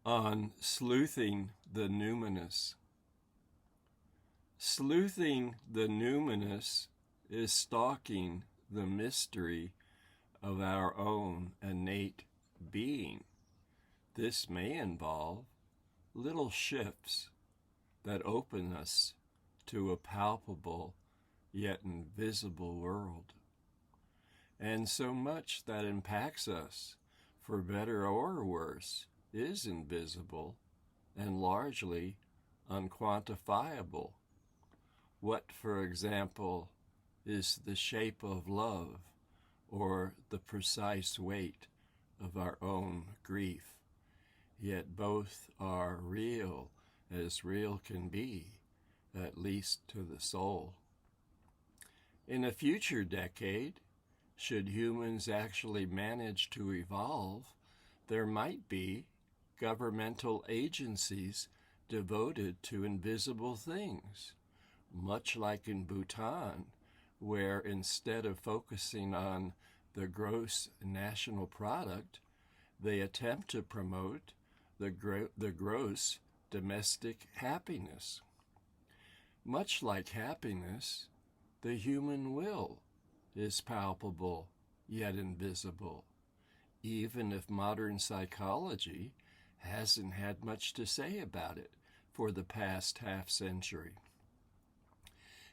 on Sleuthing the Numinous. Sleuthing the Numinous is stalking the mystery of our own innate being. This may involve little shifts that open us to a palpable yet invisible world. And so much that impacts us, for better or worse, is invisible and largely unquantifiable. What, for example, is the shape of love or the precise weight of our own grief? Yet both are real as real can be, at least to the soul. In a future decade, should humans actually manage to evolve, there might be governmental agencies devoted to invisible things, much like in Bhutan, where instead of focusing on the gross national product, they attempt to promote the gross domestic happiness. Much like happiness, the human will is palpable yet invisible, even if modern psychology hasn't had much to say about it for the past half-century.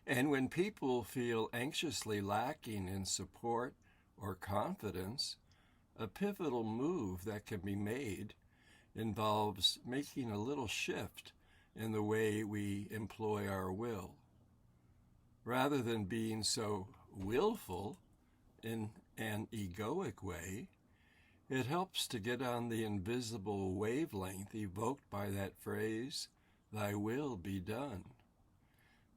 And when people feel anxiously lacking in support or confidence, a pivotal move that can be made involves making a little shift in the way we employ our will. Rather than being so willful in an egoic way, it helps to get on the invisible wavelength evoked by that phrase, "Thy will be done."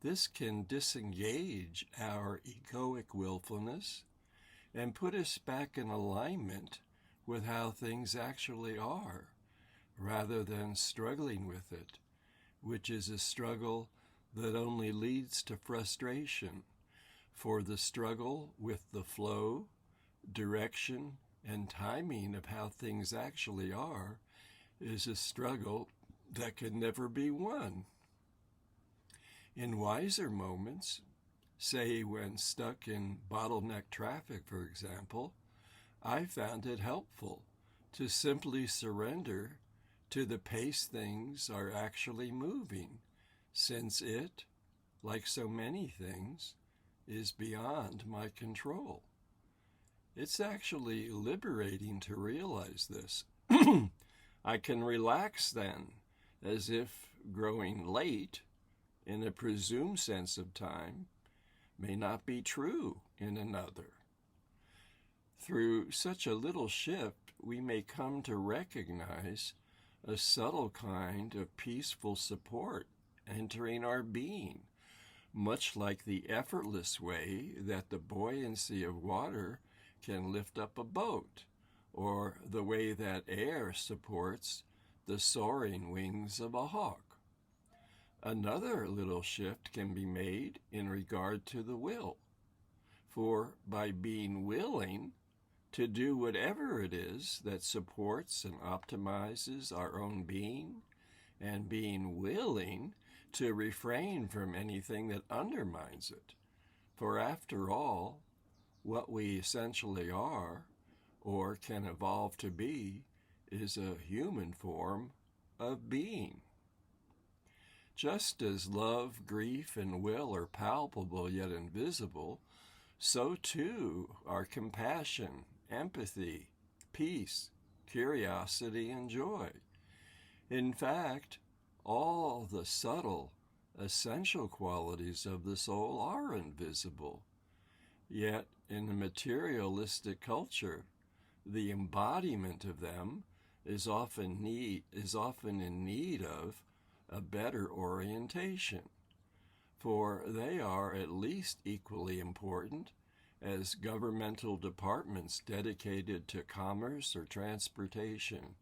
This can disengage our egoic willfulness and put us back in alignment with how things actually are, rather than struggling with it, which is a struggle that only leads to frustration. For the struggle with the flow, direction, and timing of how things actually are is a struggle that can never be won. In wiser moments, say when stuck in bottleneck traffic, for example, I found it helpful to simply surrender to the pace things are actually moving, since it, like so many things, is beyond my control. It's actually liberating to realize this. I can relax then, as if growing late, in a presumed sense of time, may not be true in another. Through such a little shift, we may come to recognize a subtle kind of peaceful support entering our being, much like the effortless way that the buoyancy of water can lift up a boat, or the way that air supports the soaring wings of a hawk. Another little shift can be made in regard to the will, for by being willing to do whatever it is that supports and optimizes our own being, and being willing to refrain from anything that undermines it. For after all, what we essentially are, or can evolve to be, is a human form of being. Just as love, grief, and will are palpable yet invisible, so too are compassion, empathy, peace, curiosity, and joy. In fact, all the subtle, essential qualities of the soul are invisible. Yet, in a materialistic culture, the embodiment of them is often in need of a better orientation, for they are at least equally important as governmental departments dedicated to commerce or transportation,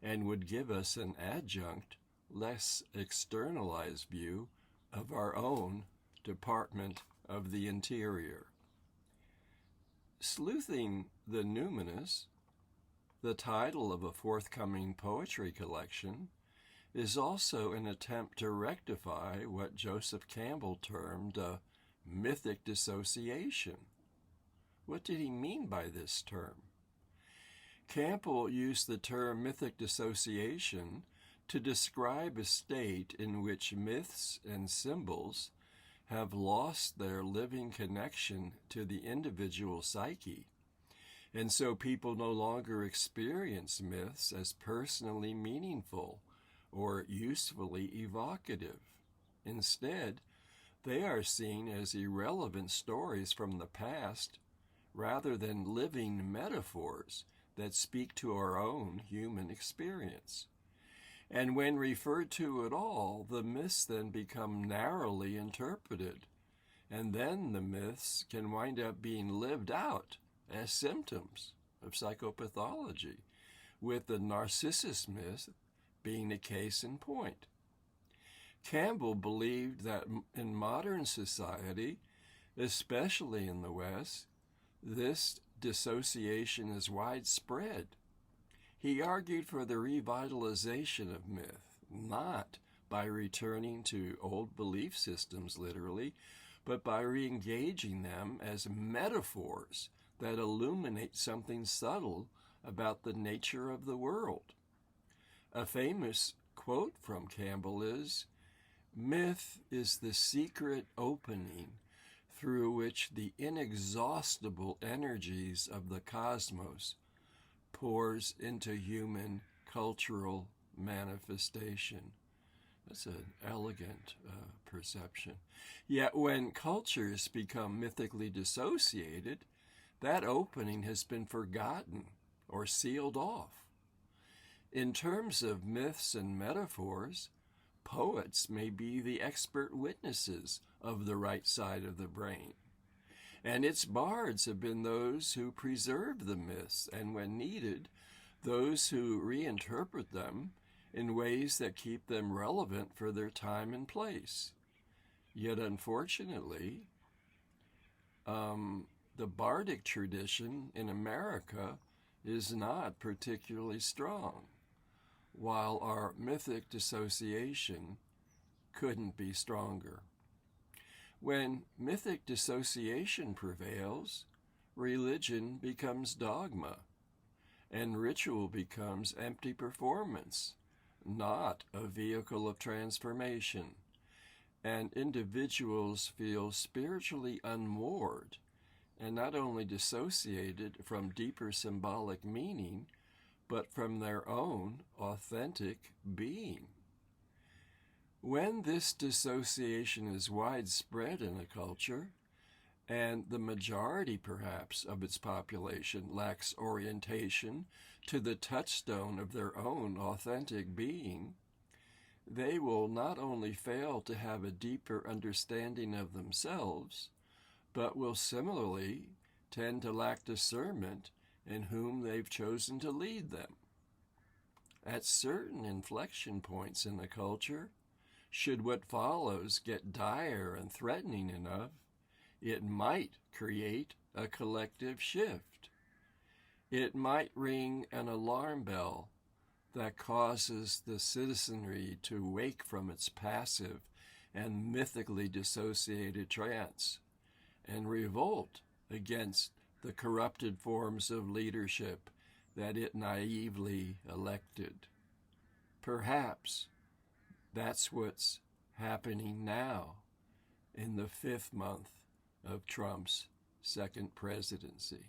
and would give us an adjunct, less externalized view of our own Department of the Interior. Sleuthing the Numinous The title of a forthcoming poetry collection is also an attempt to rectify what Joseph Campbell termed a mythic dissociation. What did he mean by this term? Campbell used the term mythic dissociation to describe a state in which myths and symbols have lost their living connection to the individual psyche, and so people no longer experience myths as personally meaningful or usefully evocative. Instead, they are seen as irrelevant stories from the past rather than living metaphors that speak to our own human experience. And when referred to at all, the myths then become narrowly interpreted, and then the myths can wind up being lived out as symptoms of psychopathology, with the Narcissus myth being a case in point. Campbell believed that in modern society, especially in the West, this dissociation is widespread. He argued for the revitalization of myth, not by returning to old belief systems literally, but by re-engaging them as metaphors that illuminate something subtle about the nature of the world. A famous quote from Campbell is, "Myth is the secret opening through which the inexhaustible energies of the cosmos pours into human cultural manifestation." That's an elegant perception. Yet when cultures become mythically dissociated, that opening has been forgotten or sealed off. In terms of myths and metaphors, poets may be the expert witnesses of the right side of the brain, and its bards have been those who preserve the myths, and when needed, those who reinterpret them in ways that keep them relevant for their time and place. Yet unfortunately, the bardic tradition in America is not particularly strong, while our mythic dissociation couldn't be stronger. When mythic dissociation prevails, religion becomes dogma, and ritual becomes empty performance, not a vehicle of transformation, and individuals feel spiritually unmoored and not only dissociated from deeper symbolic meaning, but from their own authentic being. When this dissociation is widespread in a culture, and the majority perhaps of its population lacks orientation to the touchstone of their own authentic being, they will not only fail to have a deeper understanding of themselves, but will similarly tend to lack discernment in whom they've chosen to lead them. At certain inflection points in the culture, should what follows get dire and threatening enough, it might create a collective shift. It might ring an alarm bell that causes the citizenry to wake from its passive and mythically dissociated trance and revolt against the corrupted forms of leadership that it naively elected. Perhaps that's what's happening now in the 5th month of Trump's second presidency.